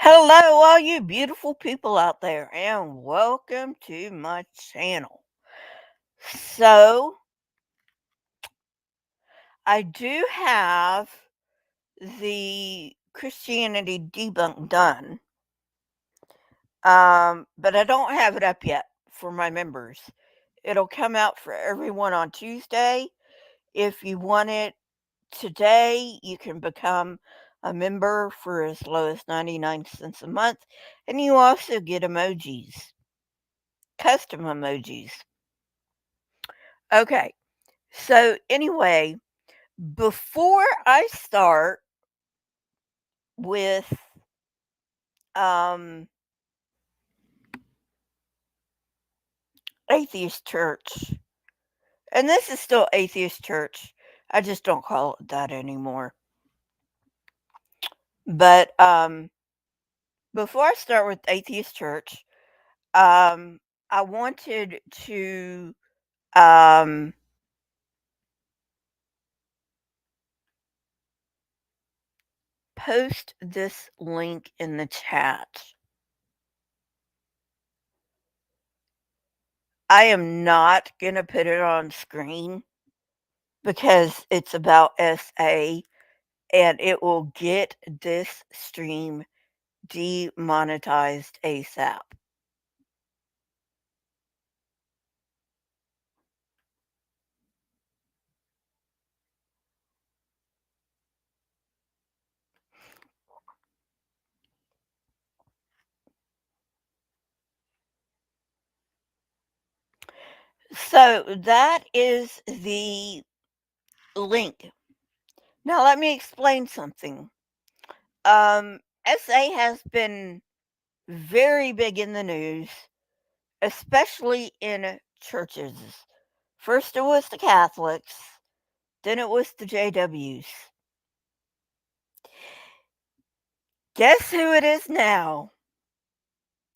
Hello, all you beautiful people out there, and welcome to my channel. So, I do have the Christianity debunk done, but I don't have it up yet for my members. It'll come out for everyone on Tuesday. If you want it today, you can become a member for as low as 99 cents a month, and you also get emojis, custom emojis. Okay. So anyway, before I start with um Atheist Church, and this is still Atheist Church. I just don't call it that anymore. But before I start with Atheist Church, I wanted to um post this link in the chat. I am not going to put it on screen because it's about SA and it will get this stream demonetized ASAP. So that is the link. Now let me explain something. SA has been very big in the news, especially in churches. First it was the Catholics, then it was the JWs. Guess who it is now?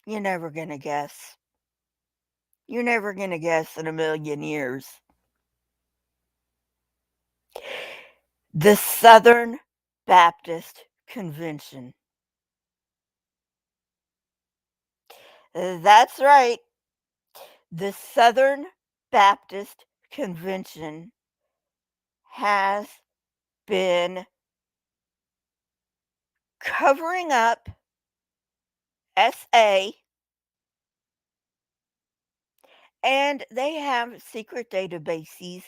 You're never gonna guess. You're never gonna guess in a million years. The Southern Baptist Convention. That's right. The Southern Baptist Convention has been covering up SA, and they have secret databases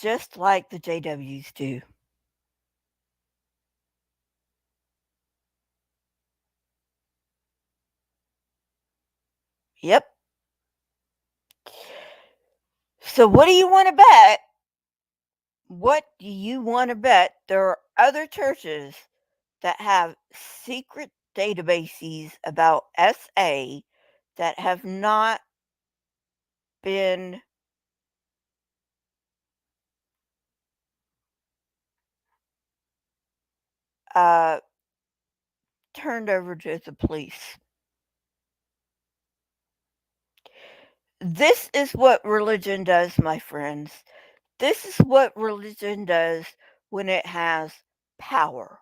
just like the JWs do. Yep. So what do you want to bet? What do you want to bet? There are other churches that have secret databases about SA that have not been uh, turned over to the police. This is what religion does, my friends. This is what religion does when it has power.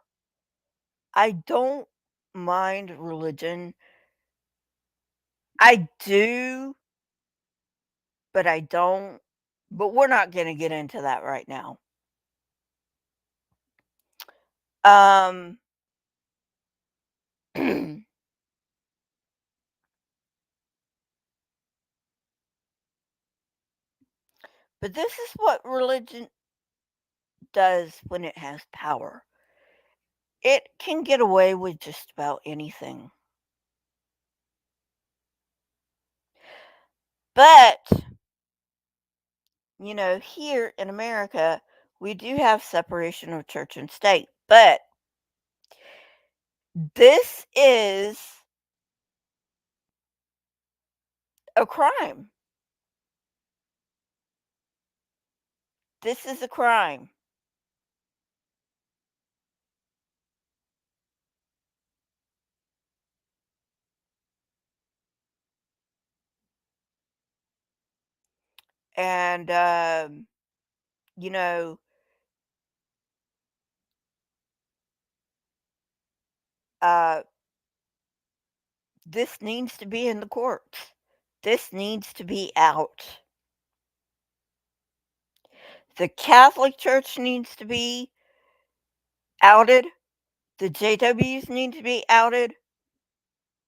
I don't mind religion. I do, but I don't. But we're not going to get into that right now. Um, but this is what religion does when it has power. It can get away with just about anything. But, here in America, we do have separation of church and state. But this is a crime. This is a crime. And, you know, uh, This needs to be in the courts. This needs to be out. The Catholic Church needs to be outed. The JWs need to be outed.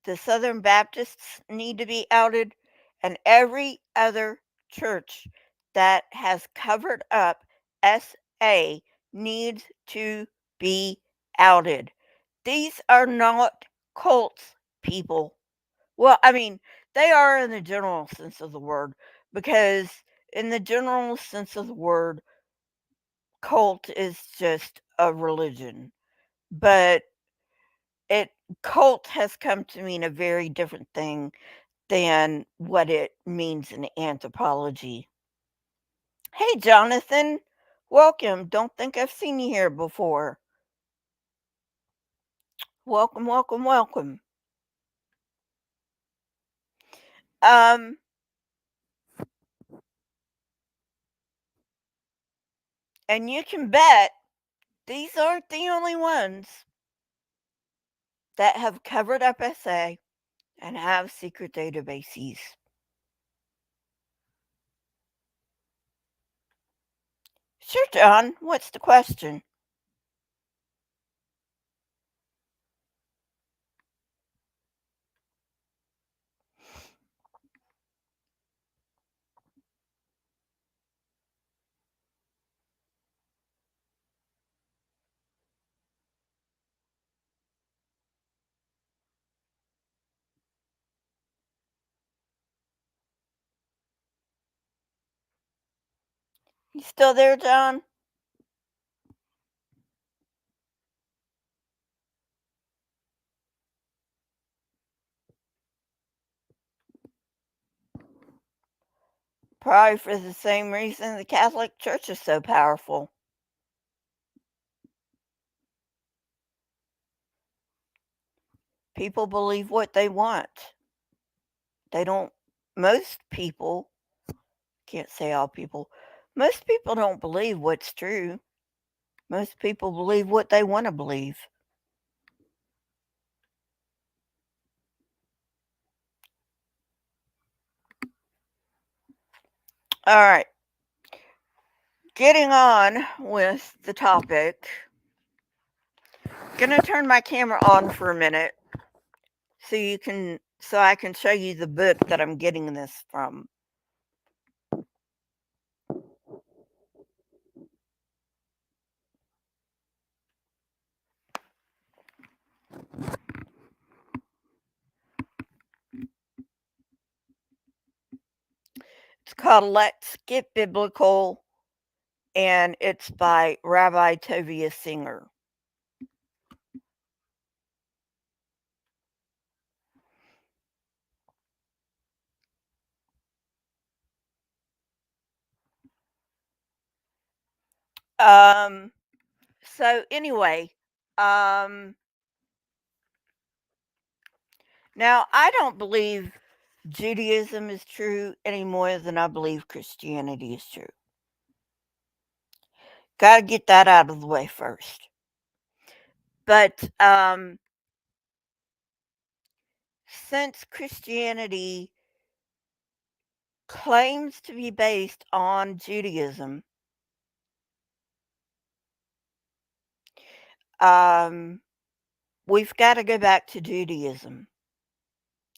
The Southern Baptists need to be outed. And every other church that has covered up SA needs to be outed. These are not cults, people. Well, I mean, they are in the general sense of the word, because in the general sense of the word, cult is just a religion. But it cult has come to mean a very different thing than what it means in anthropology. Hey, Jonathan, welcome. Don't think I've seen you here before. Welcome, welcome, welcome. Um, and you can bet these aren't the only ones that have covered up SA and have secret databases. Sure, John. What's the question? You still there, John? Probably for the same reason the Catholic Church is so powerful. People believe what they want. They don't, most people, can't say all people, most people don't believe what's true. Most people believe what they want to believe. All right, getting on with the topic. Gonna turn my camera on for a minute so I can show you the book that I'm getting this from. It's called Let's Get Biblical, and it's by Rabbi Tovia Singer. Um, so anyway, um, now I don't believe Judaism is true any more than I believe Christianity is true. Got to get that out of the way first. But since Christianity claims to be based on Judaism, we've got to go back to Judaism,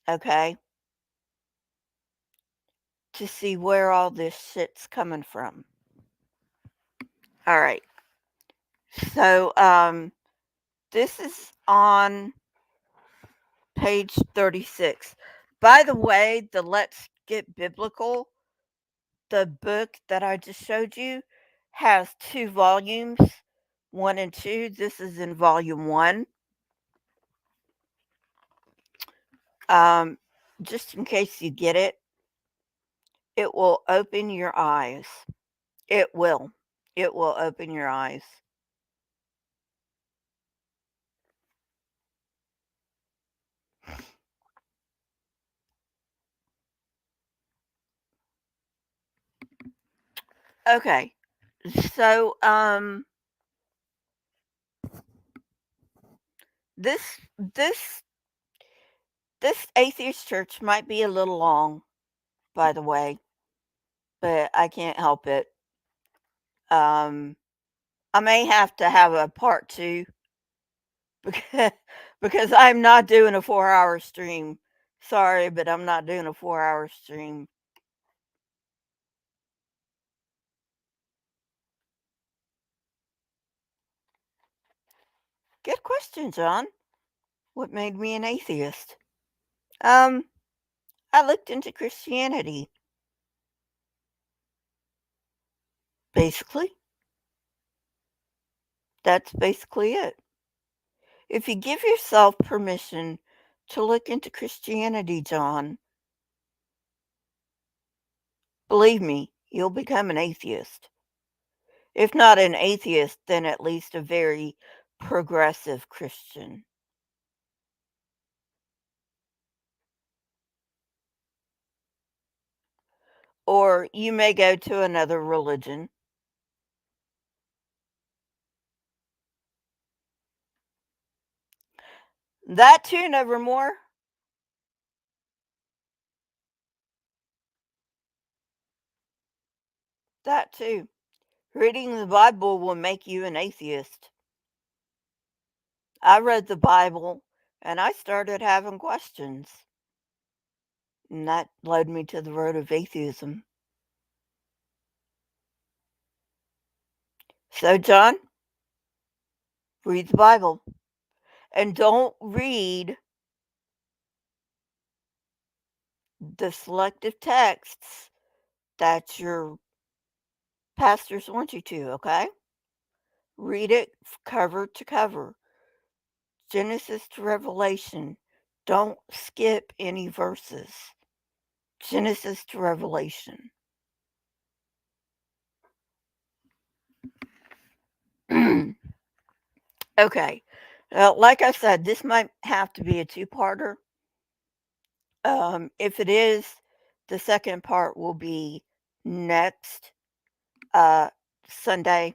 okay, to see where all this shit's coming from. All right. So, this is on page 36. By the way, the Let's Get Biblical, the book that I just showed you, has 2 volumes, 1 and 2. This is in volume 1. Just in case you get it, it will open your eyes. It will. It will open your eyes. Okay. So, this this This atheist church might be a little long, by the way, but I can't help it. Um, I may have to have a part 2 because I'm not doing a 4-hour stream. Sorry, but I'm not doing a 4-hour stream. Good question, John. What made me an atheist? Um, I looked into Christianity, basically. That's basically it. If you give yourself permission to look into Christianity, John, believe me, you'll become an atheist. If not an atheist, then at least a very progressive Christian. Or you may go to another religion. That too, Nevermore. That too. Reading the Bible will make you an atheist. I read the Bible and I started having questions. And that led me to the road of atheism. So, John, read the Bible. And don't read the selective texts that your pastors want you to, okay? Read it cover to cover, Genesis to Revelation. Don't skip any verses. Genesis to Revelation. Okay. Like I said, this might have to be a two-parter. If it is, the second part will be next Sunday.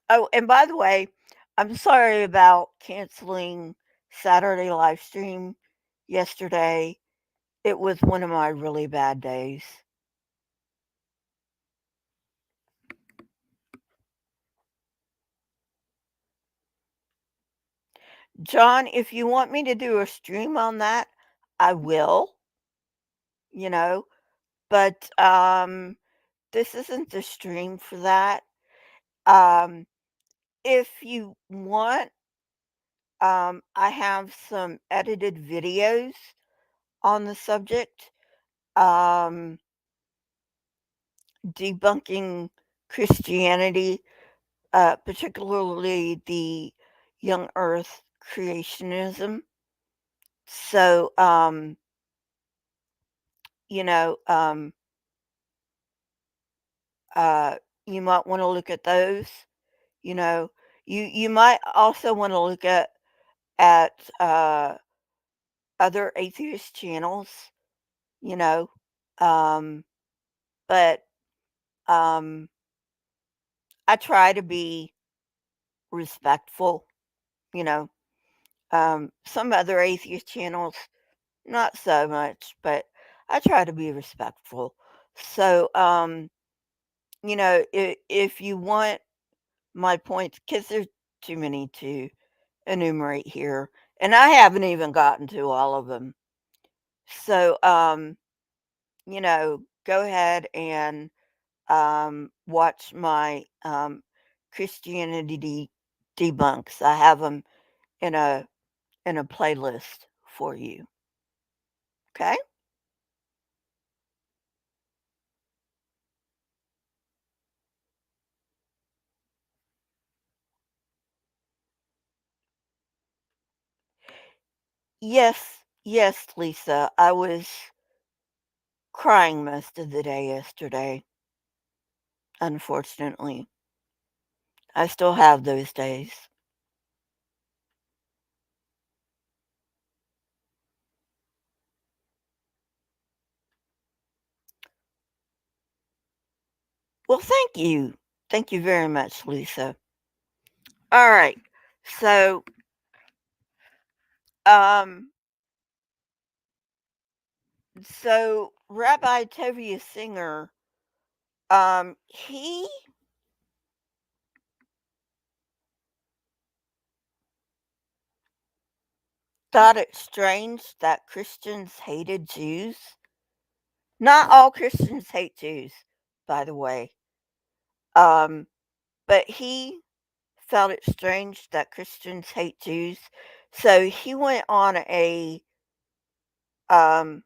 Oh, and by the way, I'm sorry about canceling Saturday live stream yesterday. It was one of my really bad days. John, if you want me to do a stream on that, I will, you know, but this isn't the stream for that. Um if you want, I have some edited videos on the subject, um debunking Christianity, particularly the young earth creationism. So, you know, uh, you might want to look at those. You know, you might also want to look at other atheist channels. You know, um, but um, I try to be respectful. You know, some other atheist channels not so much, but I try to be respectful. So, you know, if you want my points, because there's too many to enumerate here, and I haven't even gotten to all of them. So, you know, go ahead and watch my Christianity debunks. I have them in a playlist for you. Okay. Yes, yes, Lisa. I was crying most of the day yesterday, unfortunately. I still have those days. Well, thank you. Thank you very much, Lisa. All right. So, um, So Rabbi Tovia Singer, he thought it strange that Christians hated Jews. Not all Christians hate Jews, by the way. Um, but he felt it strange that Christians hate Jews. So he went on um,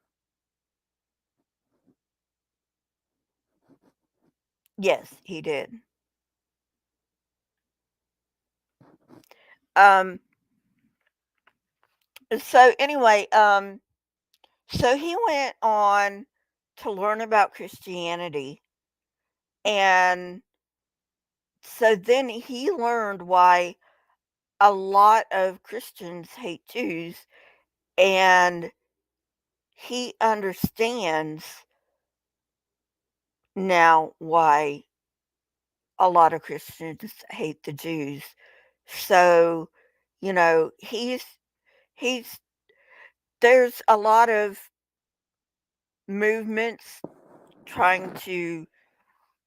yes, he did. Um, so anyway, so he went on to learn about Christianity. And so then he learned why a lot of Christians hate Jews. And he understands now why a lot of Christians hate the Jews. So, he's there's a lot of movements trying to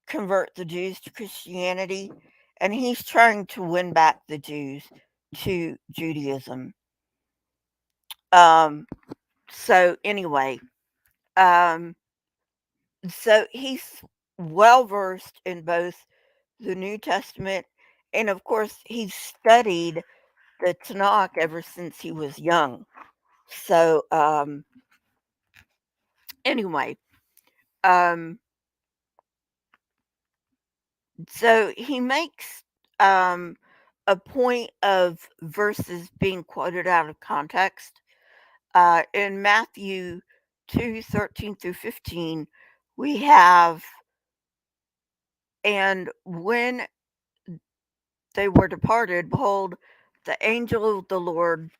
convert the Jews to Christianity, and he's trying to win back the Jews to Judaism. Um, so anyway, um, so he's well versed in both the New Testament and, of course, he's studied the Tanakh ever since he was young. So anyway, um, so he makes um, a point of verses being quoted out of context. In Matthew 2:13 through 15, we have, and when they were departed, behold, the angel of the Lord.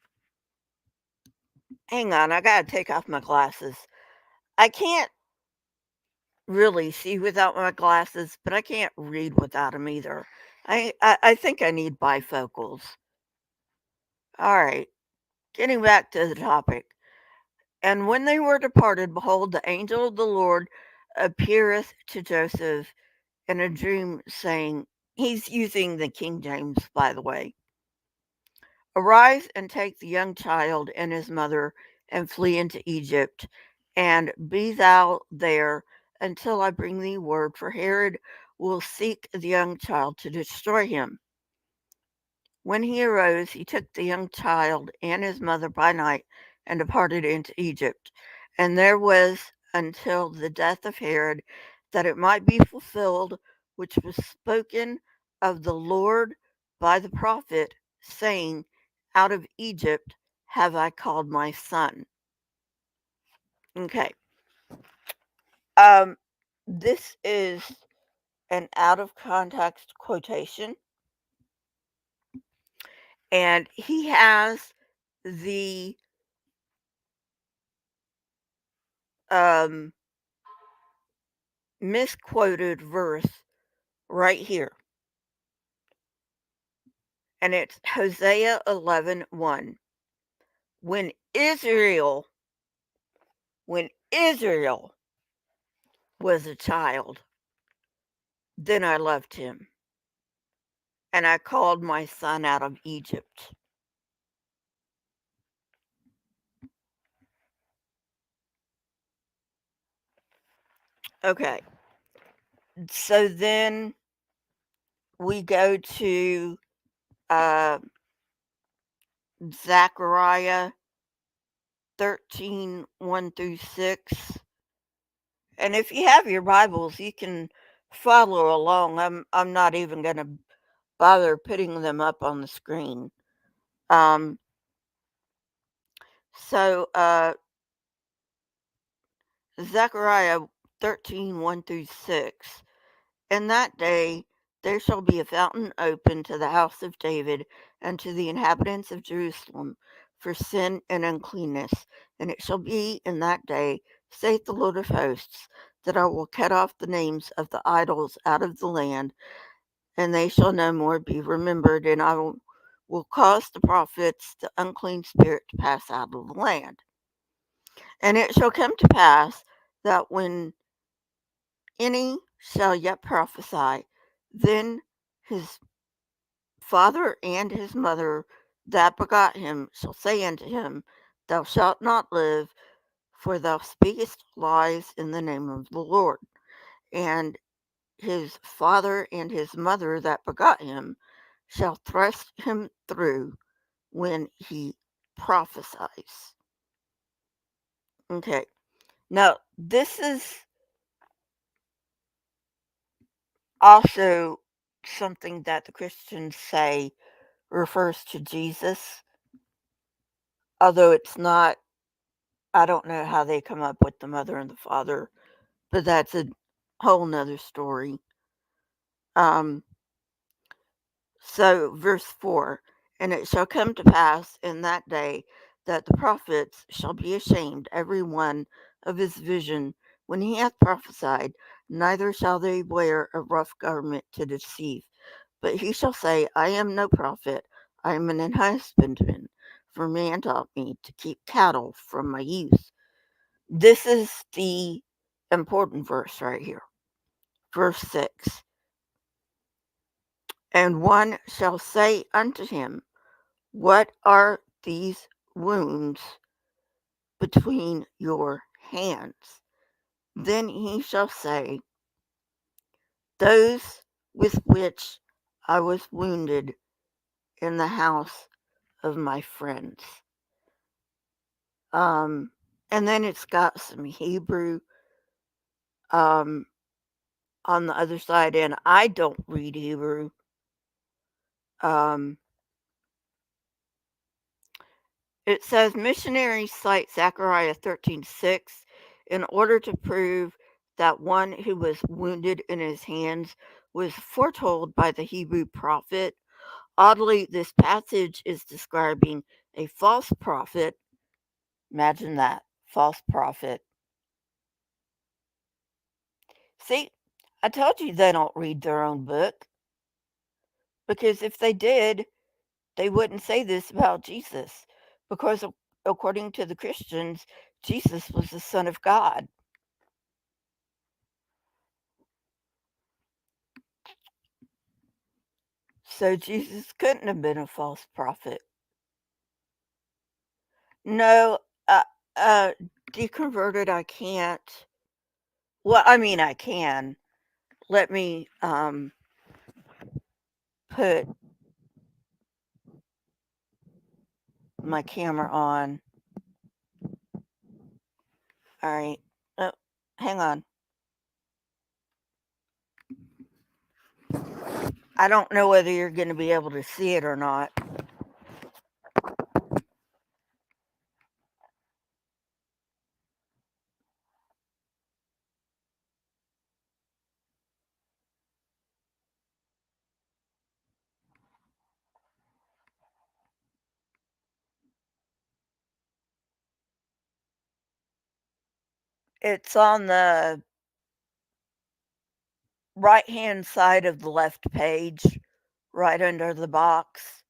Hang on, I gotta take off my glasses. I can't really see without my glasses, but I can't read without them either. I think I need bifocals. All right, getting back to the topic. And when they were departed, behold, the angel of the Lord appeareth to Joseph in a dream, saying, he's using the King James, by the way. Arise and take the young child and his mother and flee into Egypt, and be thou there until I bring thee word, for Herod will seek the young child to destroy him. When he arose, he took the young child and his mother by night and departed into Egypt. And there was until the death of Herod, that it might be fulfilled which was spoken of the Lord by the prophet, saying, out of Egypt have I called my son. Okay. Um, this is an out of context quotation, and he has the um, misquoted verse right here, and it's Hosea 11:1. When Israel, when Israel was a child, then I loved him, and I called my son out of Egypt. Okay, so then we go to uh, Zechariah 13:1 through 6. And if you have your Bibles, you can follow along. I'm not even going to bother putting them up on the screen. Um, so Zechariah 13:1 through 6. In that day there shall be a fountain open to the house of David and to the inhabitants of Jerusalem for sin and uncleanness. And it shall be in that day, saith the Lord of hosts, that I will cut off the names of the idols out of the land, and they shall no more be remembered, and I will cause the prophets, the unclean spirit, to pass out of the land. And it shall come to pass that when any shall yet prophesy, then his father and his mother that begot him shall say unto him, Thou shalt not live, for thou speakest lies in the name of the Lord. And his father and his mother that begot him shall thrust him through when he prophesies. Okay, now this is also something that the Christians say refers to Jesus, although it's not. I don't know how they come up with the mother and the father, but that's a whole nother story. Um, so, verse 4, and it shall come to pass in that day that the prophets shall be ashamed, every one of his vision, when he hath prophesied, neither shall they wear a rough garment to deceive. But he shall say, I am no prophet, I am an husbandman, for man taught me to keep cattle from my youth. This is the important verse right here. Verse 6. And one shall say unto him, What are these wounds between your hands? Then he shall say, Those with which I was wounded in the house of my friends. Um, and then it's got some Hebrew um, on the other side, and I don't read Hebrew. Um, It says missionaries cite Zechariah 13:6 in order to prove that one who was wounded in his hands was foretold by the Hebrew prophet. Oddly, this passage is describing a false prophet. Imagine that, false prophet. See, I told you they don't read their own book, because if they did, they wouldn't say this about Jesus, because according to the Christians, Jesus was the Son of God. So Jesus couldn't have been a false prophet. No, uh, uh, deconverted, I can't. Well, I mean, I can. Let me put my camera on. All right. Oh, hang on. I don't know whether you're going to be able to see it or not. It's on the right hand side of the left page, right under the box.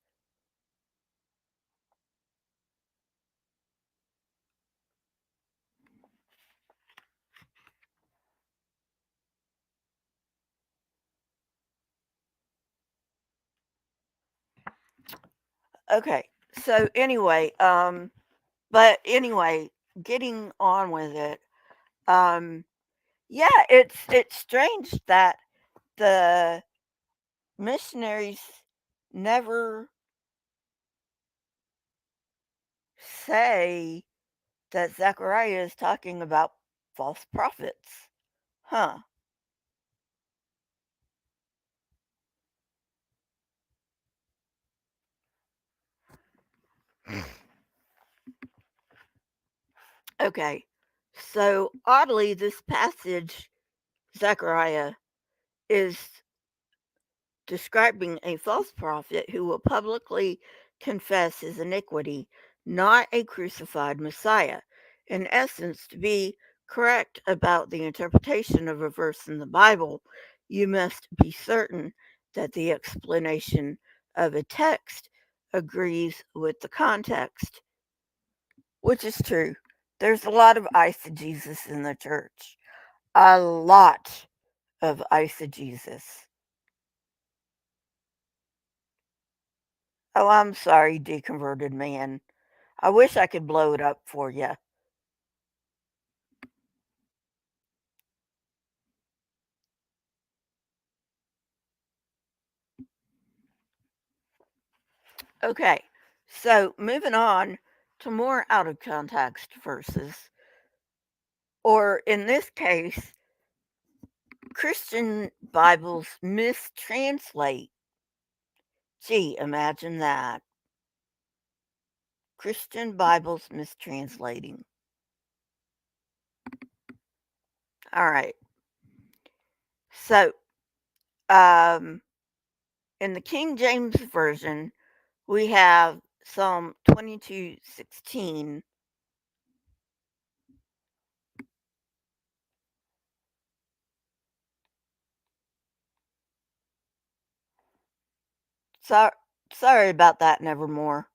Okay. So anyway, but anyway, getting on with it. Um Yeah, it's strange that the missionaries never say that Zechariah is talking about false prophets. Huh. Okay. So oddly, this passage, Zechariah, is describing a false prophet who will publicly confess his iniquity, not a crucified Messiah. In essence, to be correct about the interpretation of a verse in the Bible, you must be certain that the explanation of a text agrees with the context, which is true. There's a lot of eisegesis in the church. A lot of eisegesis. Oh, I'm sorry, deconverted man. I wish I could blow it up for you. Okay, so moving on to more out of context verses, or in this case, Christian Bibles mistranslate. Gee, imagine that. Christian Bibles mistranslating. All right. So, um, in the King James Version, we have Psalm 22:16. So, sorry about that, Nevermore.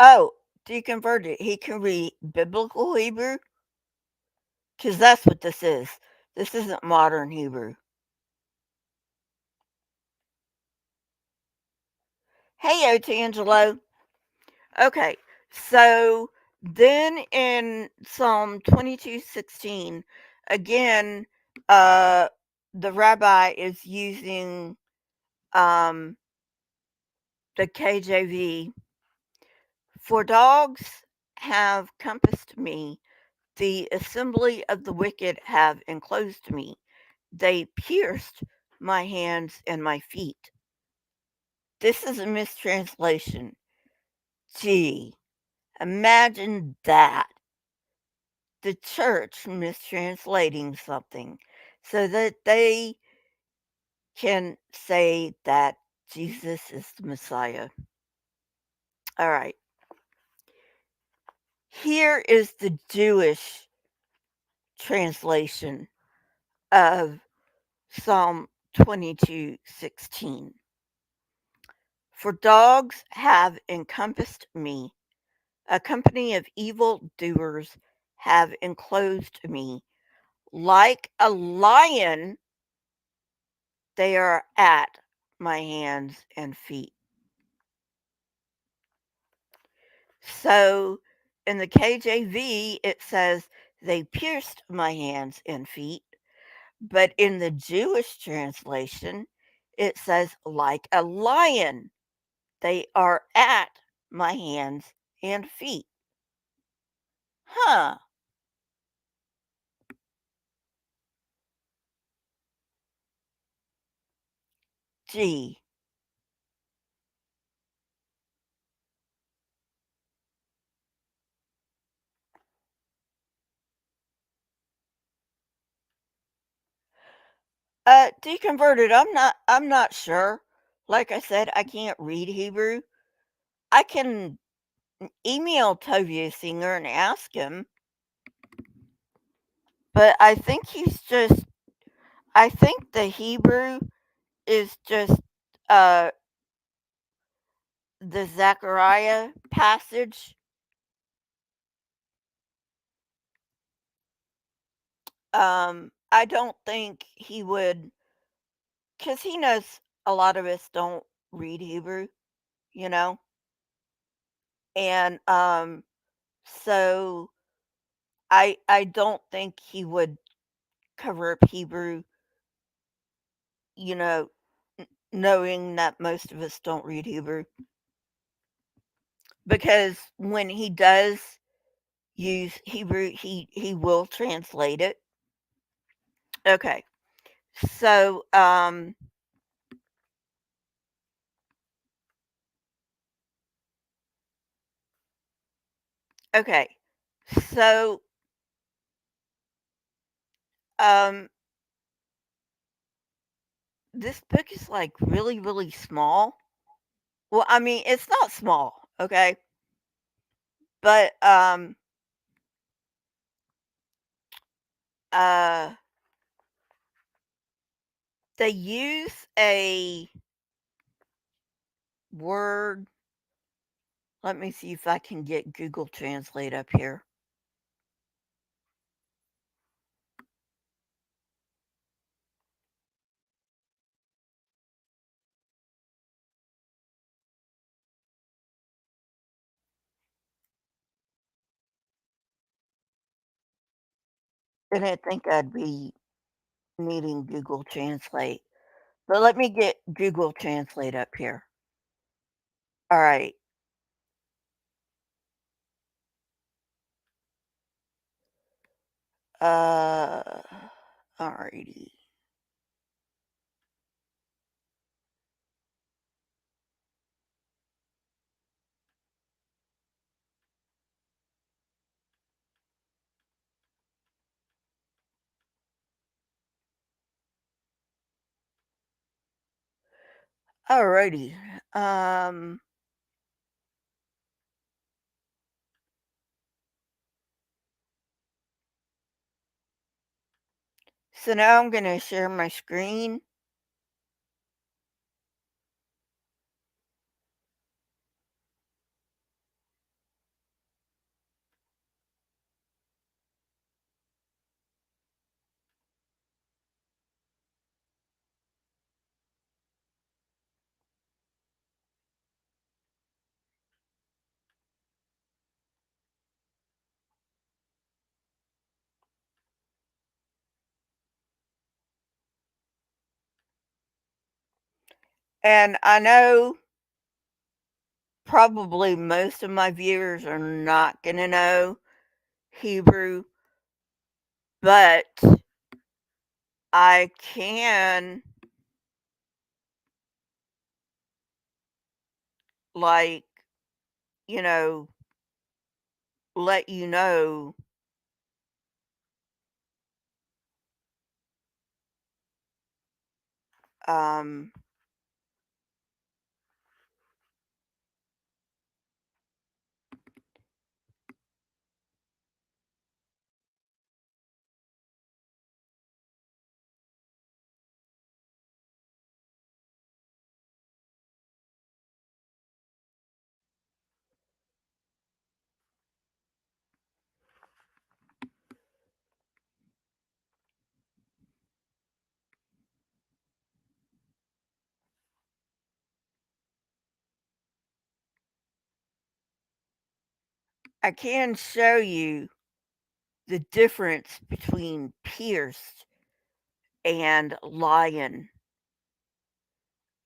Oh, deconverted. He can read biblical Hebrew? Because that's what this is. This isn't modern Hebrew. Hey, Otangelo. Okay, so then in Psalm 22:16, again, uh, the rabbi is using um, the KJV. For dogs have compassed me, the assembly of the wicked have enclosed me. They pierced my hands and my feet. This is a mistranslation. Gee, imagine that. The church mistranslating something so that they can say that Jesus is the Messiah. All right. Here is the Jewish translation of Psalm 22:16. For dogs have encompassed me, a company of evil doers have enclosed me. Like a lion, they are at my hands and feet. So in the KJV, it says, they pierced my hands and feet. But in the Jewish translation, it says, like a lion, they are at my hands and feet. Huh. Gee. Deconverted, I'm not sure. Like I said, I can't read Hebrew. I can email Tovia Singer and ask him, but I think the Hebrew is just uh the Zechariah passage. I don't think he would, because he knows a lot of us don't read Hebrew, you know, and so I don't think he would cover up Hebrew, you know, knowing that most of us don't read Hebrew, because when he does use Hebrew, he will translate it. Okay, so okay, so um this book is like really really small. Well, I mean, it's not small, okay? But, uh, they use a word. Let me see if I can get Google Translate up here. Didn't think I'd be needing Google Translate, but let me get Google Translate up here. Alright. Uh, Alrighty. Alrighty. Um, so now I'm gonna share my screen. And I know probably most of my viewers are not gonna know Hebrew, but I can, like, you know, let you know, um, I can show you the difference between pierced and lion.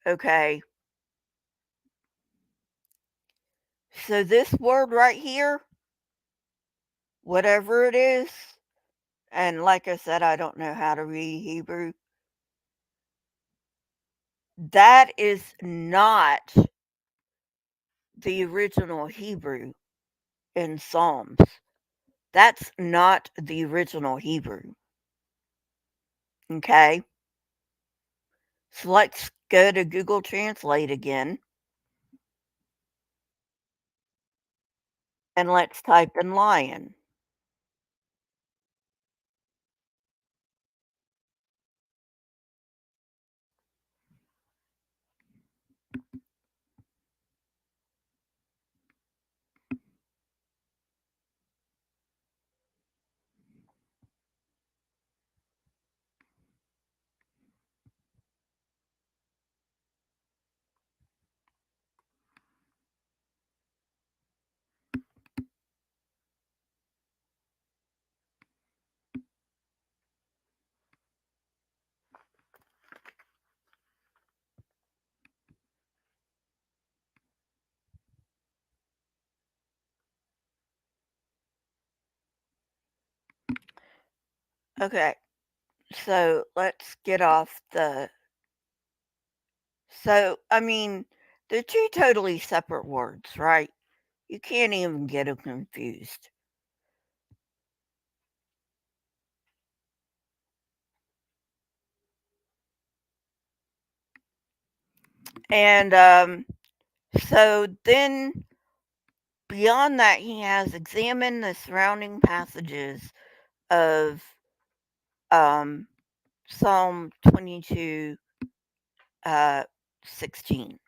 Okay. So this word right here, whatever it is, and like I said, I don't know how to read Hebrew. That is not the original Hebrew in Psalms. That's not the original Hebrew. Okay. So let's go to Google Translate again and let's type in lion. Okay. So let's get off the. So, I mean, they're two totally separate words, right? You can't even get them confused. And so then beyond that, he has examined the surrounding passages of Psalm 22, 16.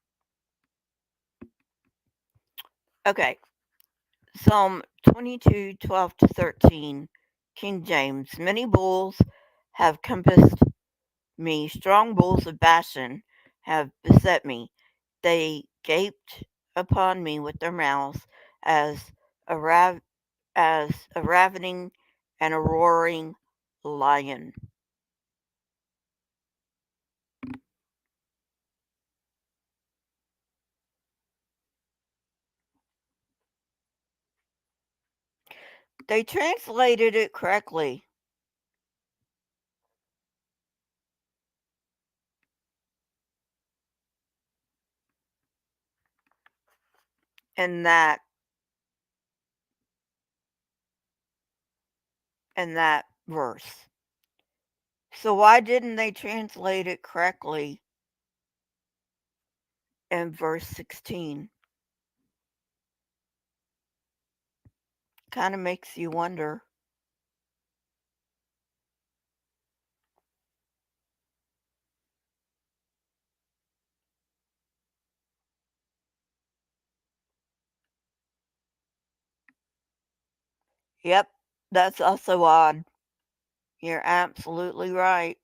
Okay, Psalm 22, 12 to 13, King James. Many bulls have compassed me, strong bulls of Bashan have beset me. They gaped upon me with their mouths as a rav- as a ravening and a roaring lion. They translated it correctly in that verse. So why didn't they translate it correctly in verse 16? Kind of makes you wonder. Yep, that's also odd. You're absolutely right.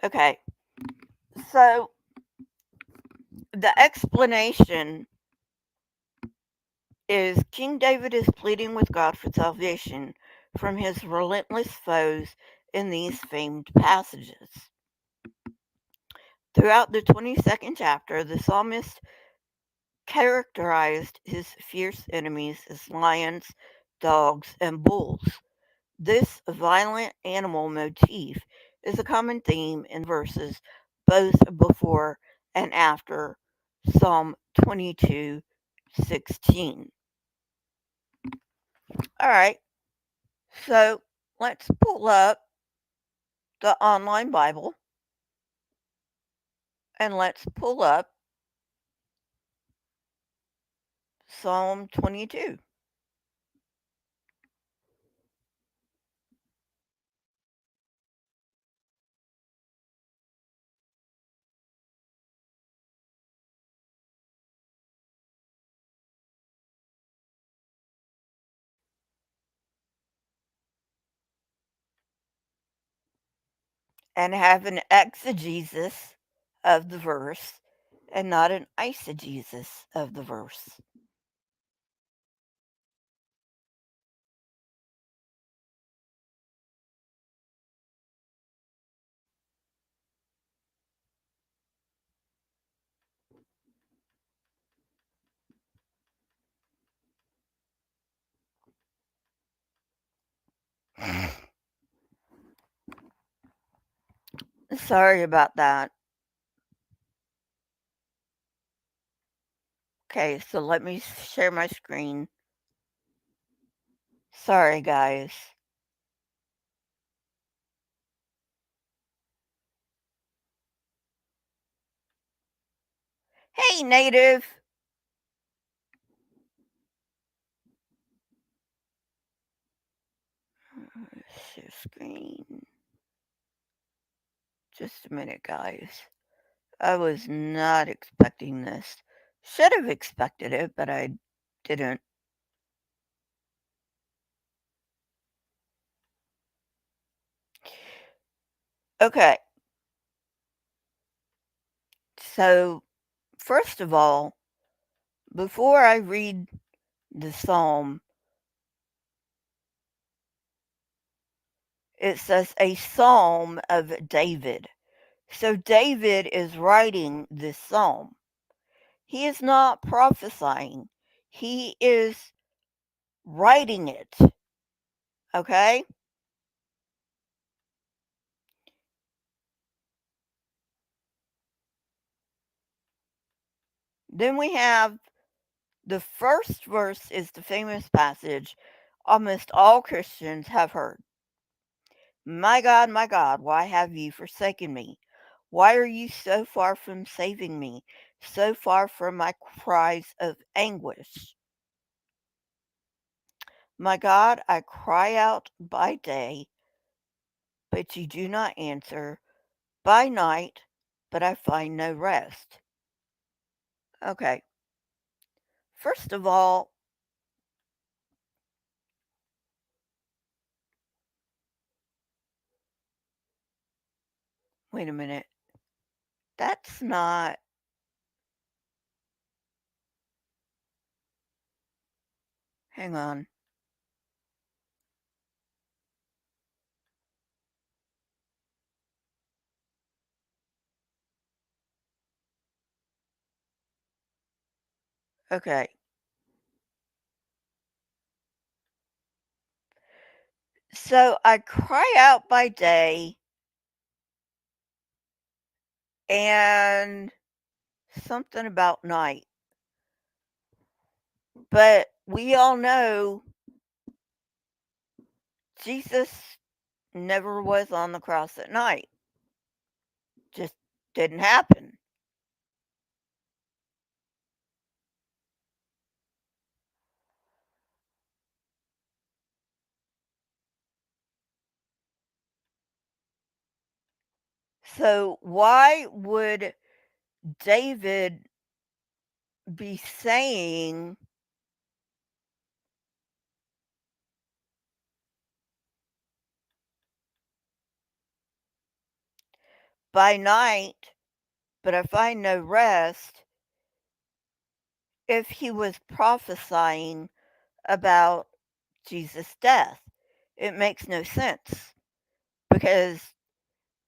Okay, so the explanation is King David is pleading with God for salvation from his relentless foes in these famed passages. Throughout the 22nd chapter, the psalmist characterized his fierce enemies as lions, dogs, and bulls. This violent animal motif is a common theme in verses both before and after Psalm 22:16. All right, so let's pull up the online Bible and let's pull up Psalm 22. And have an exegesis of the verse and not an eisegesis of the verse. Sorry about that. Okay, so let me share my screen. Sorry, guys. Hey, native. Share screen. Just a minute, guys. I was not expecting this. Should have expected it, but I didn't. Okay, so first of all, before I read the psalm, it says a psalm of David. So David is writing this psalm. He is not prophesying, he is writing it. Okay? Then we have the first verse is the famous passage almost all Christians have heard. My God, why have you forsaken me? Why are you so far from saving me, so far from my cries of anguish? My God, I cry out by day, but you do not answer, by night, but I find no rest. Okay, first of all, wait a minute. That's not, hang on. Okay, so I cry out by day and something about night. But we all know Jesus never was on the cross at night. Just didn't happen. So why would David be saying by night, but I find no rest if he was prophesying about Jesus' death? It makes no sense because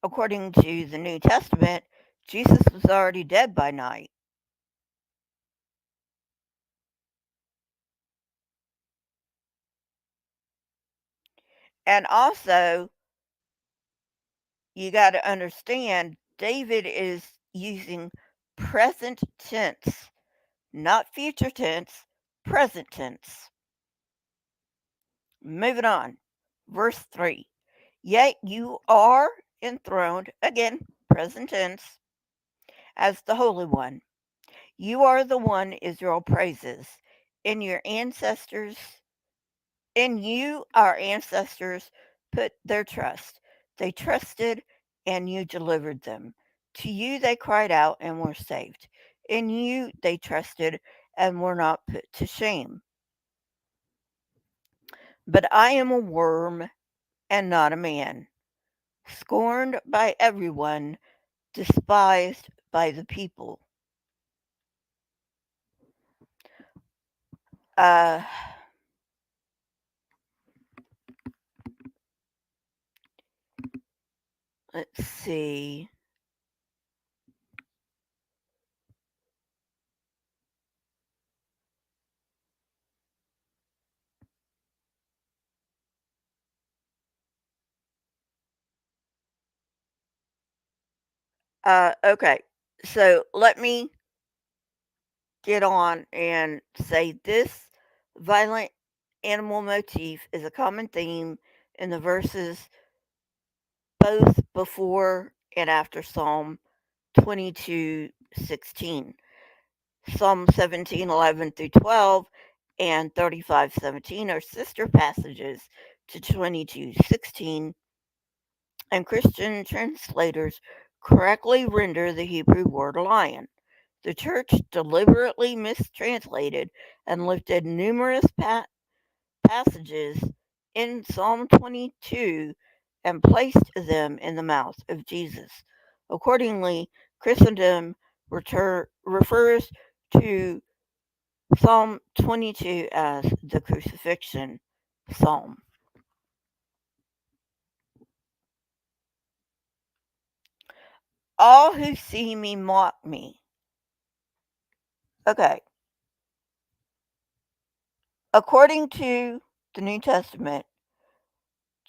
according to the New Testament, Jesus was already dead by night. And also, you got to understand, David is using present tense, not future tense, present tense. Moving on. Verse 3. Yet you are enthroned, again, present tense, as the Holy One. You are the one Israel praises. In your ancestors, in you, our ancestors put their trust. They trusted and you delivered them. To you they cried out and were saved. In you they trusted and were not put to shame. But I am a worm and not a man, scorned by everyone, despised by the people. Uh, let's see. Okay. So let me get on and say this violent animal motif is a common theme in the verses both before and after Psalm 22:16. Psalm 17:11 through 12 and 35:17 are sister passages to 22:16, and Christian translators correctly render the Hebrew word lion. The church deliberately mistranslated and lifted numerous passages in Psalm 22 and placed them in the mouth of Jesus. Accordingly, Christendom refers to Psalm 22 as the crucifixion psalm. All who see me mock me. Okay, according to the New Testament,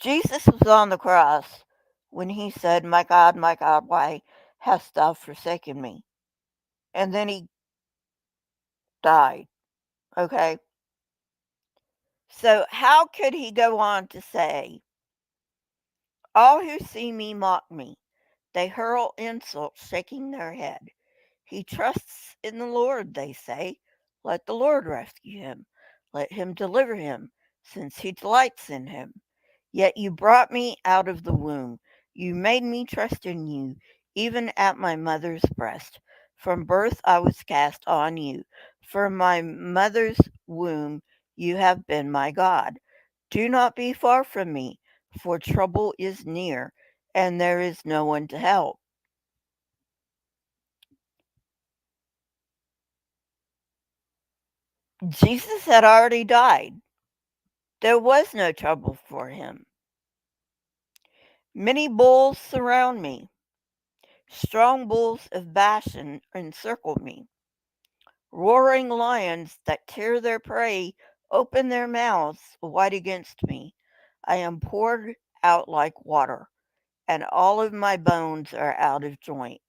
Jesus was on the cross when he said, my God, why hast thou forsaken me? And then he died. Okay. So, how could he go on to say, all who see me mock me? They hurl insults, shaking their head. He trusts in the Lord, they say. Let the Lord rescue him. Let him deliver him, since he delights in him. Yet you brought me out of the womb. You made me trust in you, even at my mother's breast. From birth I was cast on you. From my mother's womb you have been my God. Do not be far from me, for trouble is near, and there is no one to help. Jesus had already died. There was no trouble for him. Many bulls surround me. Strong bulls of Bashan encircle me. Roaring lions that tear their prey open their mouths wide against me. I am poured out like water, and all of my bones are out of joint.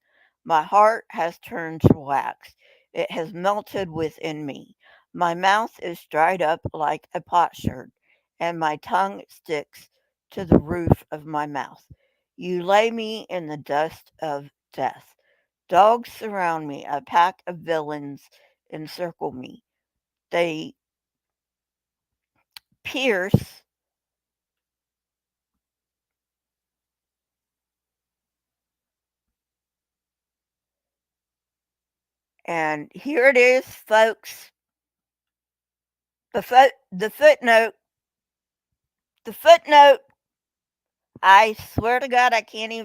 My heart has turned to wax. It has melted within me. My mouth is dried up like a potsherd, and my tongue sticks to the roof of my mouth. You lay me in the dust of death. Dogs surround me. A pack of villains encircle me. They pierce, and here it is, folks. The footnote. The footnote. I swear to God, I can't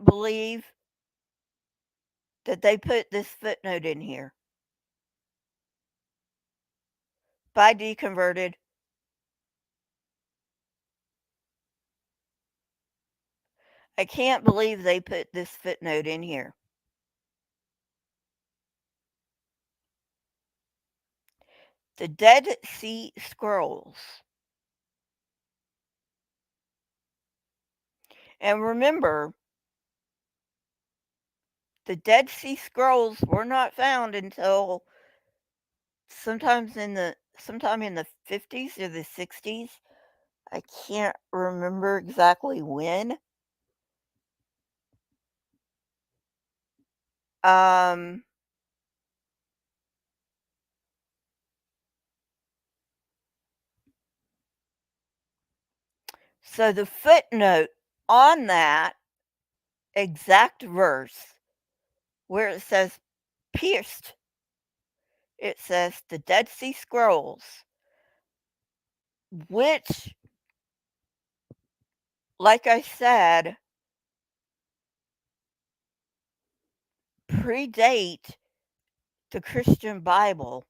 believe that they put this footnote in here. By deconverted. I can't believe they put this footnote in here. The Dead Sea Scrolls. And remember, the Dead Sea Scrolls were not found until sometime in the 50s or the 60s. I can't remember exactly when. Um so the footnote on that exact verse where it says pierced, it says the Dead Sea Scrolls, which, like I said, predate the Christian Bible,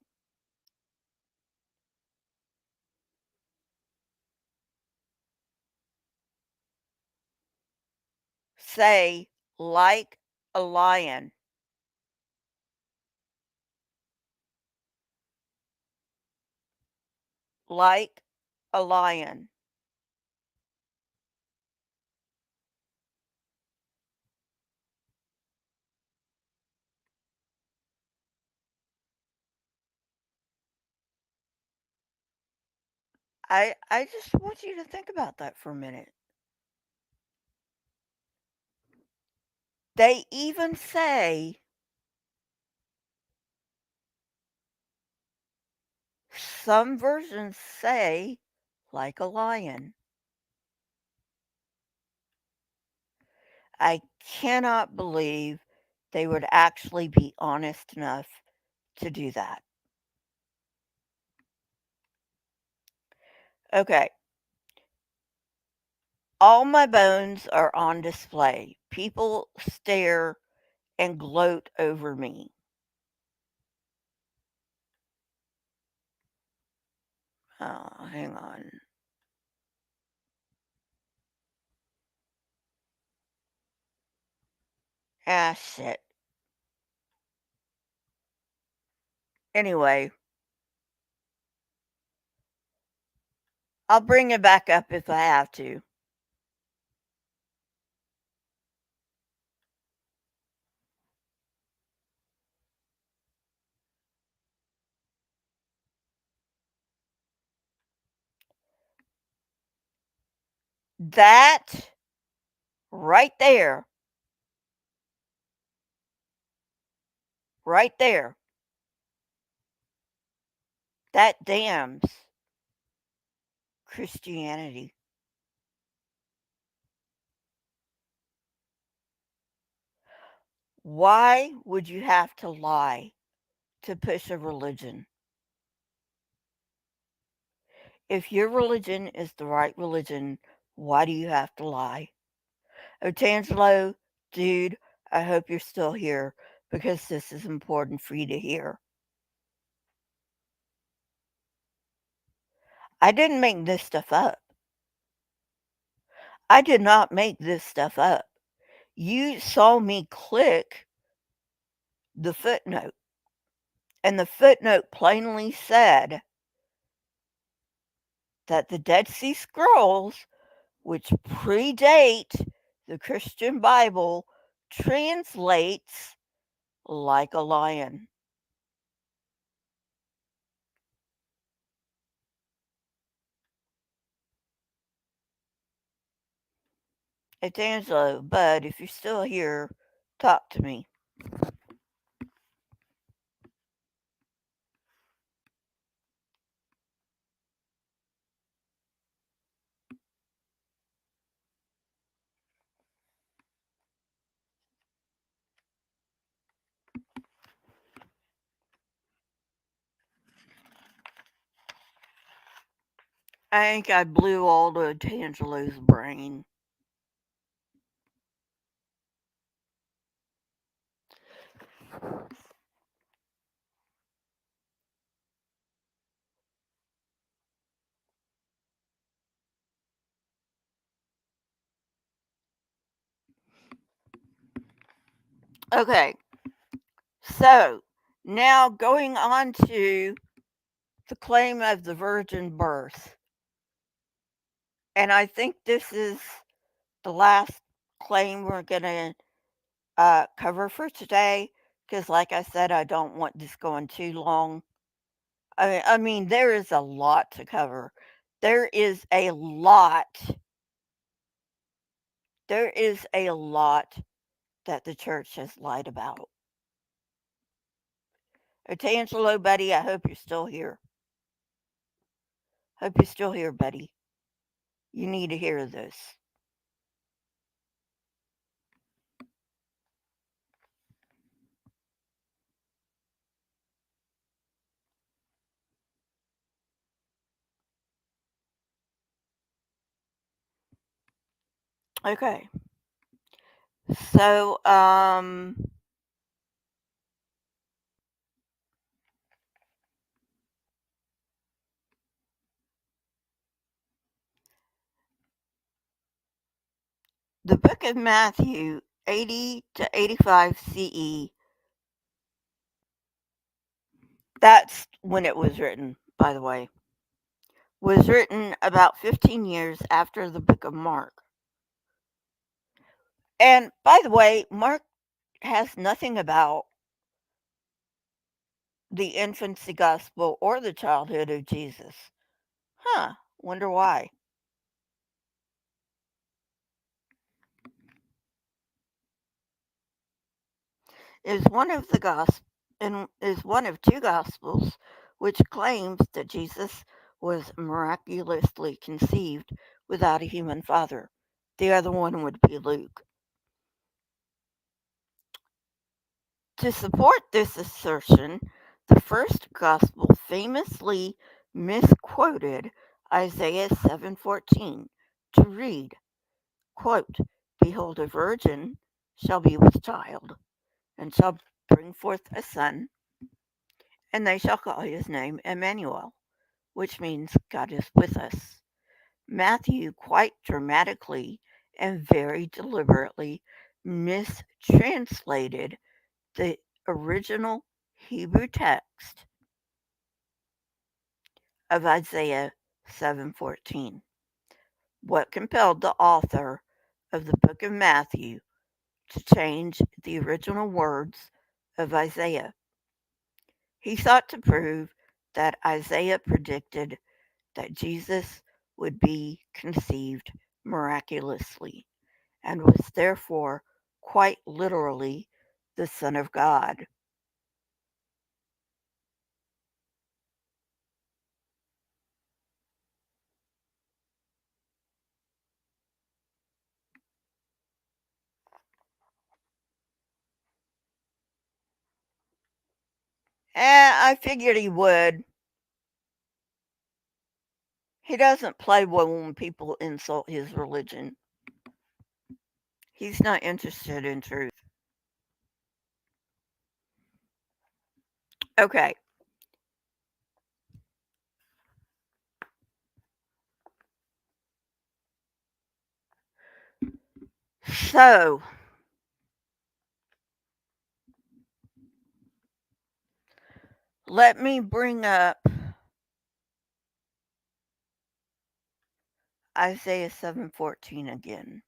say, like a lion, like a lion. I just want you to think about that for a minute. They even say, some versions say, like a lion. I cannot believe they would actually be honest enough to do that. Okay, all my bones are on display. People stare and gloat over me. Oh, hang on. Ah, shit. Anyway, I'll bring it back up if I have to. That right there, right there, that damns Christianity. Why would you have to lie to push a religion? If your religion is the right religion, why do you have to lie? Otangelo, dude, I hope you're still here because this is important for you to hear. I didn't make this stuff up. I did not make this stuff up. You saw me click the footnote, and the footnote plainly said that the Dead Sea Scrolls, which predate the Christian Bible, translates like a lion. It's Angelo, bud, if you're still here, talk to me. I think I blew all the Angelo's brain. Okay, so now going on to the claim of the virgin birth. And I think this is the last claim we're going to cover for today because, like I said, I don't want this going too long. I mean, there is a lot to cover. There is a lot. There is a lot that the church has lied about. Otangelo, buddy, I hope you're still here. Hope you're still here, buddy. You need to hear this. Okay. So, the book of Matthew, 80 to 85 CE, that's when it was written, by the way, was written about 15 years after the book of Mark. And by the way, Mark has nothing about the infancy gospel or the childhood of Jesus. Huh, wonder why. Is one of the gospel and is one of two gospels which claims that Jesus was miraculously conceived without a human father. The other one would be Luke. To support this assertion, the first gospel famously misquoted Isaiah 7:14 to read, quote, "Behold, a virgin shall be with child, and shall bring forth a son, and they shall call his name Emmanuel," which means God is with us. Matthew quite dramatically and very deliberately mistranslated the original Hebrew text of Isaiah 7:14. What compelled the author of the book of Matthew to change the original words of Isaiah? He sought to prove that Isaiah predicted that Jesus would be conceived miraculously, and was therefore quite literally the Son of God. I figured he would. He doesn't play well when people insult his religion. He's not interested in truth. Okay, so let me bring up Isaiah 7:14 again.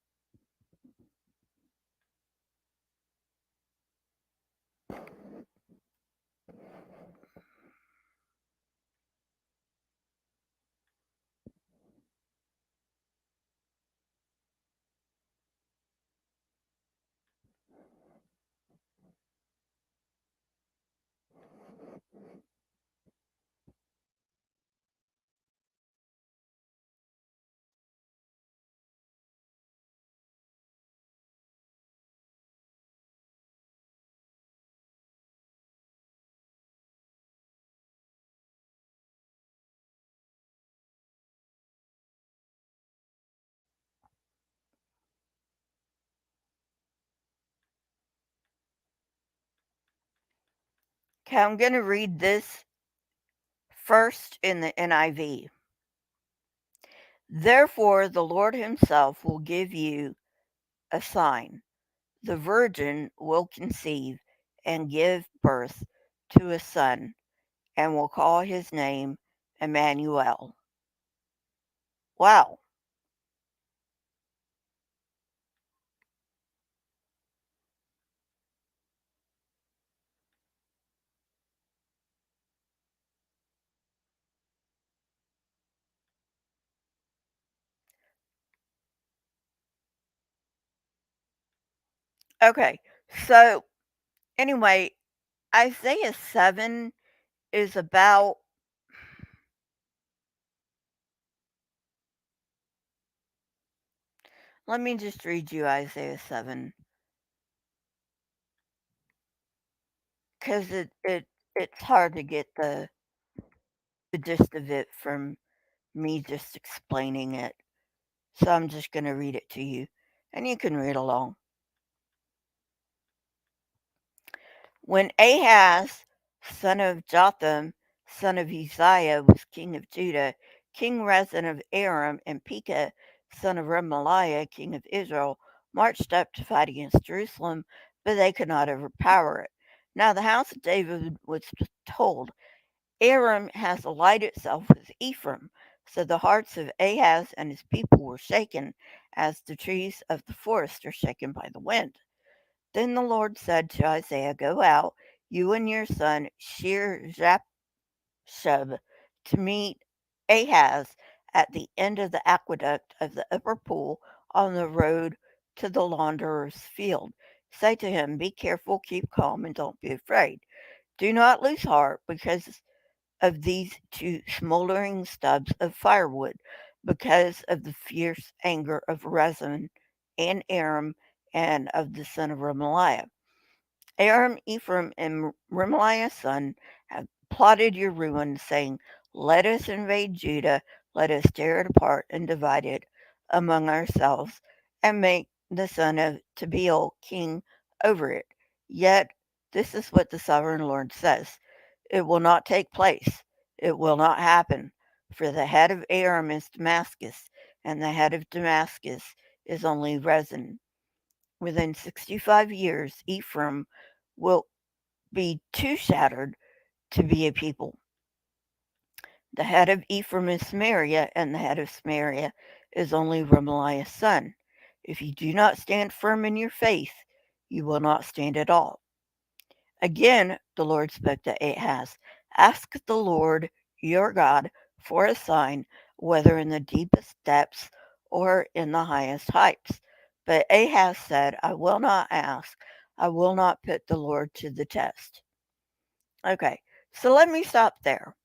Okay, I'm going to read this first in the NIV. Therefore, the Lord himself will give you a sign. The virgin will conceive and give birth to a son, and will call his name Emmanuel. Wow. Okay, so anyway, Isaiah 7 is about, let me just read you Isaiah 7 because it's hard to get the gist of it from me just explaining it. So I'm just going to read it to you, and you can read along. When Ahaz, son of Jotham, son of Uzziah, was king of Judah, King Rezin of Aram and Pekah, son of Remaliah, king of Israel, marched up to fight against Jerusalem, but they could not overpower it. Now the house of David was told, Aram has allied itself with Ephraim. So the hearts of Ahaz and his people were shaken, as the trees of the forest are shaken by the wind. Then the Lord said to Isaiah, Go out, you and your son Shear-Jashub, to meet Ahaz at the end of the aqueduct of the upper pool on the road to the launderer's field. Say to him, Be careful, keep calm, and don't be afraid. Do not lose heart because of these two smoldering stubs of firewood, because of the fierce anger of Rezin and Aram and of the son of Remaliah. Aram, Ephraim, and Remaliah's son have plotted your ruin, saying, Let us invade Judah, let us tear it apart and divide it among ourselves, and make the son of Tabeel king over it. Yet this is what the sovereign Lord says. It will not take place. It will not happen. For the head of Aram is Damascus, and the head of Damascus is only Rezin. Within 65 years, Ephraim will be too shattered to be a people. The head of Ephraim is Samaria, and the head of Samaria is only Remaliah's son. If you do not stand firm in your faith, you will not stand at all. Again, the Lord spoke to Ahaz, Ask the Lord your God for a sign, whether in the deepest depths or in the highest heights. But Ahaz said, I will not ask. I will not put the Lord to the test. Okay, so let me stop there.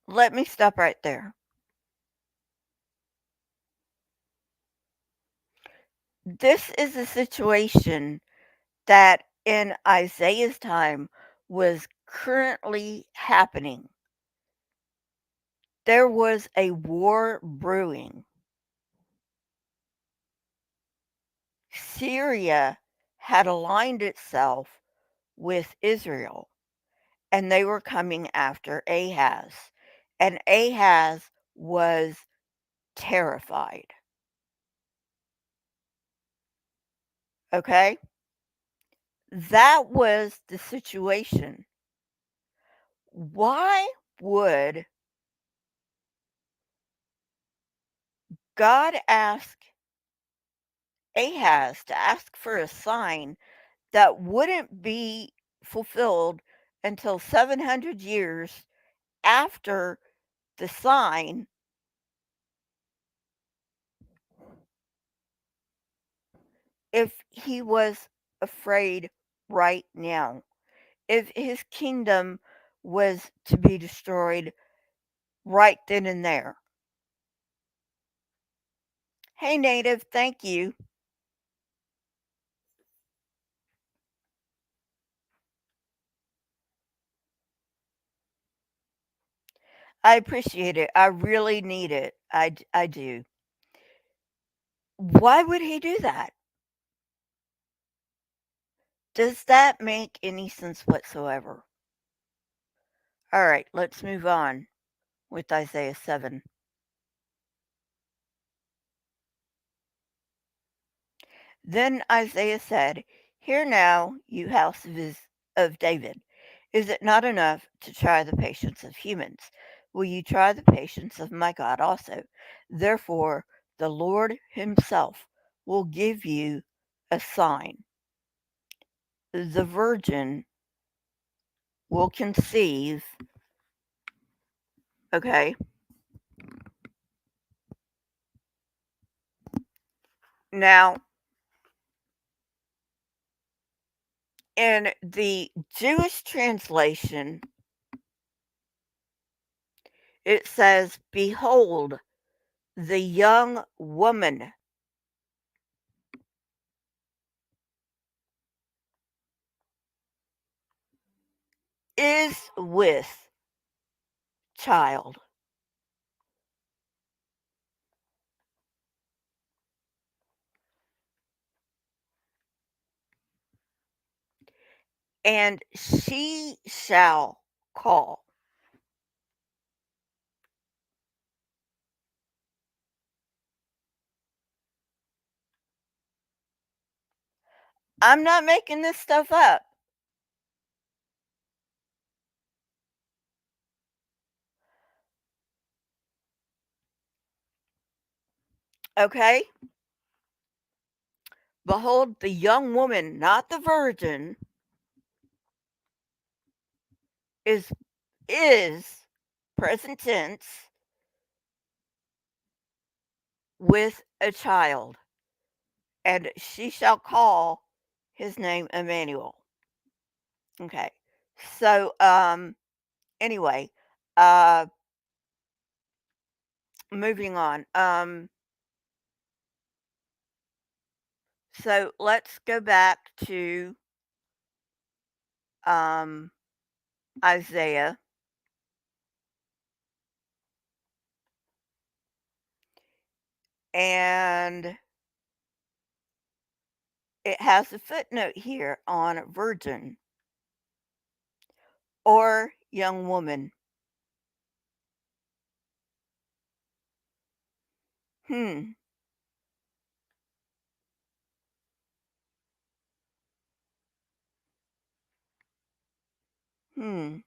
Let me stop right there. This is a situation that in Isaiah's time was currently happening. There was a war brewing. Syria had aligned itself with Israel, and they were coming after Ahaz. And Ahaz was terrified. Okay? That was the situation. Why would God ask Ahaz to ask for a sign that wouldn't be fulfilled until 700 years after the sign if he was afraid right now? If his kingdom was to be destroyed right then and there. Hey, native, thank you. I appreciate it. I really need it. I do. Why would he do that? Does that make any sense whatsoever? All right, let's move on with Isaiah 7. Then Isaiah said, Hear now, you house of David. Is it not enough to try the patience of humans? Will you try the patience of my God also? Therefore, the Lord himself will give you a sign. The virgin will conceive. Okay. Now, in the Jewish translation, it says, Behold, the young woman is with child. And she shall call. I'm not making this stuff up. Okay? Behold, the young woman, not the virgin, is present tense with a child, and she shall call his name Emmanuel. Okay. So anyway, uh moving on. So let's go back to um Isaiah, and it has a footnote here on virgin or young woman. Hmm. Hmm.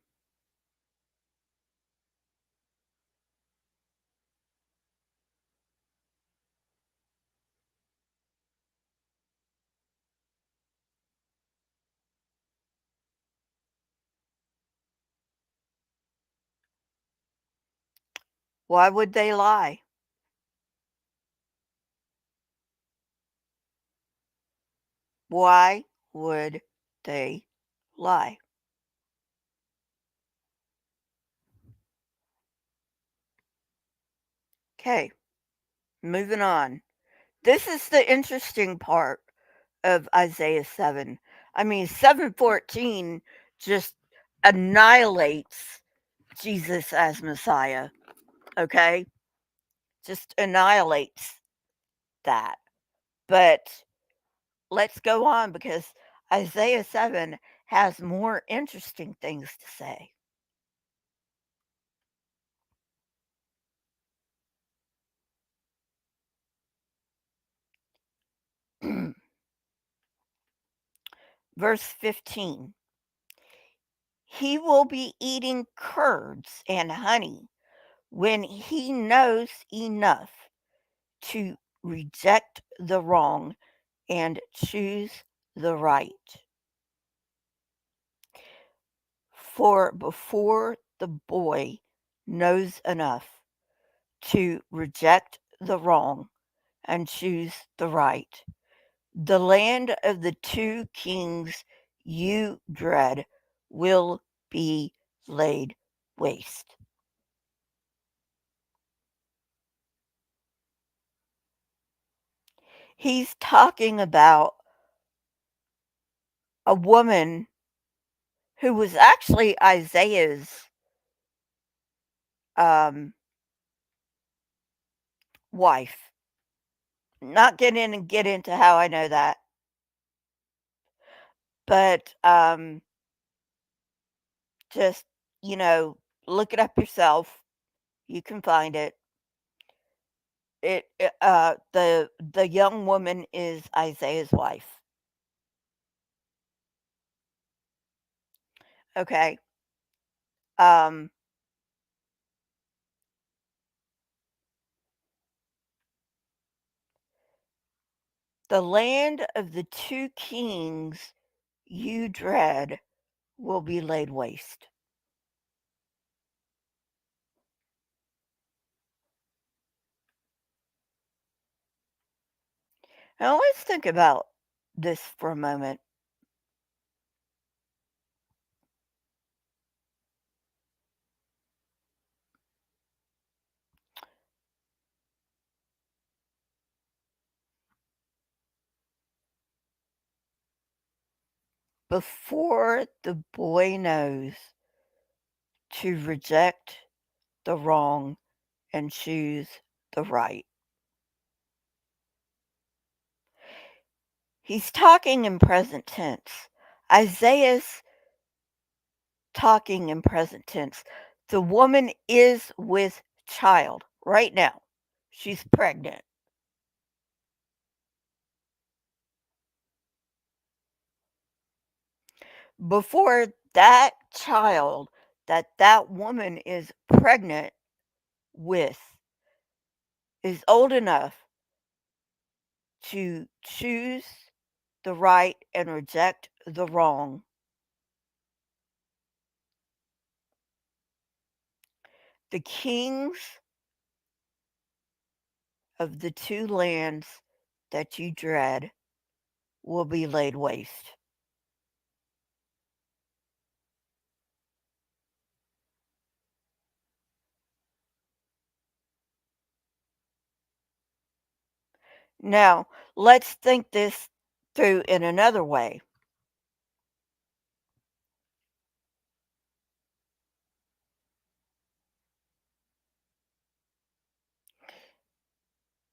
Why would they lie? Why would they lie? Okay, moving on. This is the interesting part of Isaiah 7. I mean, 7:14 just annihilates Jesus as Messiah, okay? Just annihilates that. But let's go on because Isaiah 7 has more interesting things to say. Verse 15. He will be eating curds and honey when he knows enough to reject the wrong and choose the right. For before the boy knows enough to reject the wrong and choose the right, the land of the two kings you dread will be laid waste. He's talking about a woman who was actually Isaiah's um, wife. Not get into how I know that, but just look it up yourself. You can find it. The young woman is Isaiah's wife. Okay. Um, the land of the two kings you dread will be laid waste. Now let's think about this for a moment. Before the boy knows to reject the wrong and choose the right. He's talking in present tense. Isaiah's talking in present tense. The woman is with child right now. She's pregnant. Before that child that woman is pregnant with is old enough to choose the right and reject the wrong, the kings of the two lands that you dread will be laid waste. Now, let's think this through in another way.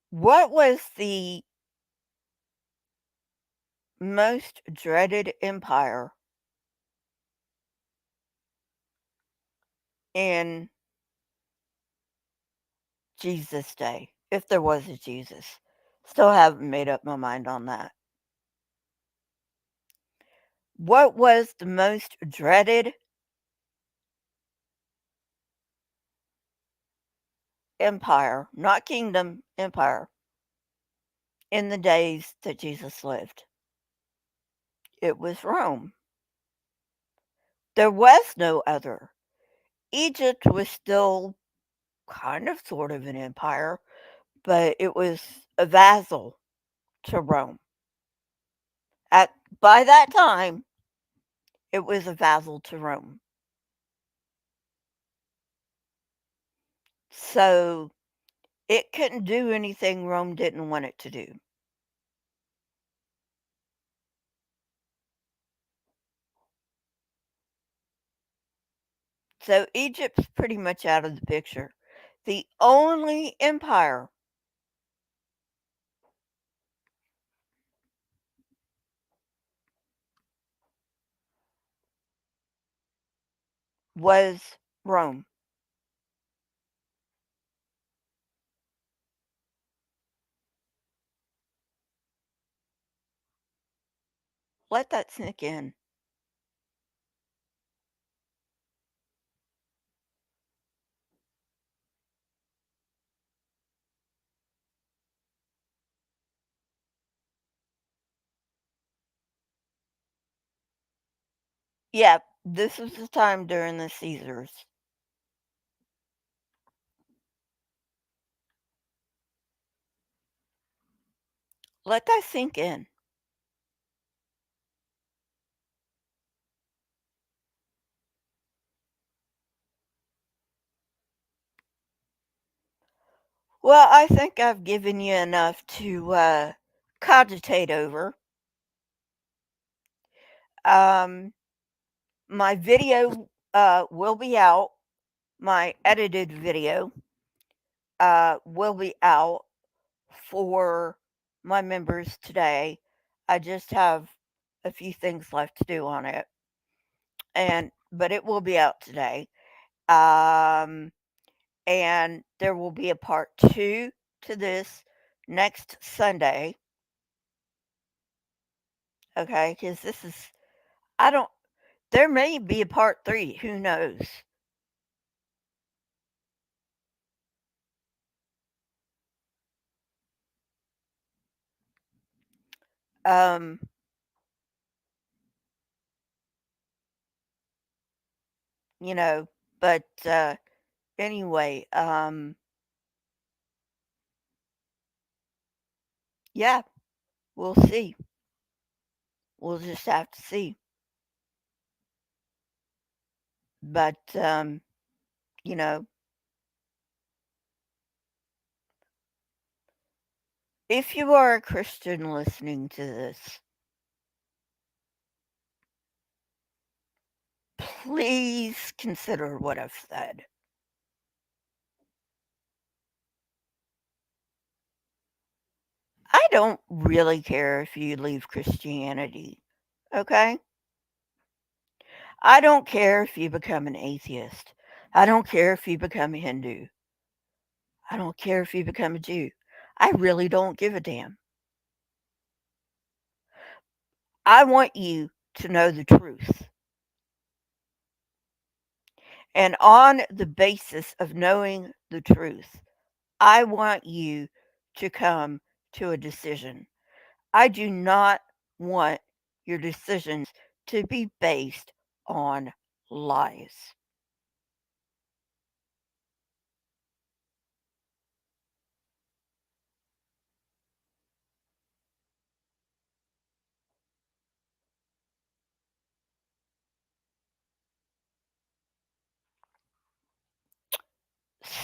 What was the most dreaded empire in Jesus' day, if there was a Jesus? Still haven't made up my mind on that. What was the most dreaded empire, not kingdom, empire, in the days that Jesus lived? It was Rome. There was no other. Egypt was still kind of sort of an empire, but it was a vassal to Rome. At by that time, it was a vassal to Rome. So it couldn't do anything Rome didn't want it to do. So Egypt's pretty much out of the picture. The only empire was Rome. Let that sink in. Yeah, this was the time during the Caesars. Let that sink in. Well, I think I've given you enough to cogitate over. Um, my video will be out. My edited video will be out for my members today. I just have a few things left to do on it, and but it will be out today. Um, and there will be a part two to this next Sunday. Okay, because this is I don't. There may be a part three. Who knows? Um, you know, but anyway, yeah, we'll see. We'll just have to see. But you know, if you are a Christian listening to this, please consider what I've said. I don't really care if you leave Christianity, okay? I don't care if you become an atheist. I don't care if you become a Hindu. I don't care if you become a Jew. I really don't give a damn. I want you to know the truth. And on the basis of knowing the truth, I want you to come to a decision. I do not want your decisions to be based on lies.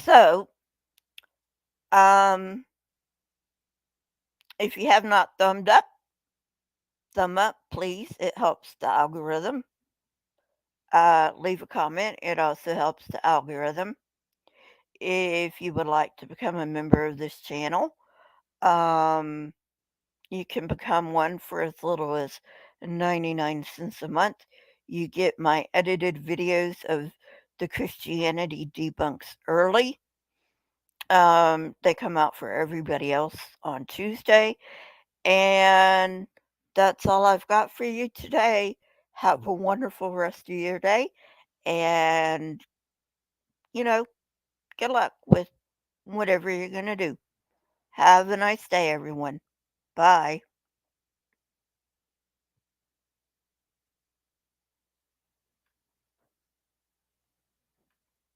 So, um, if you have not thumbed up, thumb up, please. It helps the algorithm. Leave a comment. It also helps the algorithm. If you would like to become a member of this channel, um, you can become one for as little as 99 cents a month. You get my edited videos of the Christianity debunks early. They come out for everybody else on Tuesday. And that's all I've got for you today. Have a wonderful rest of your day. And, you know, good luck with whatever you're going to do. Have a nice day, everyone. Bye.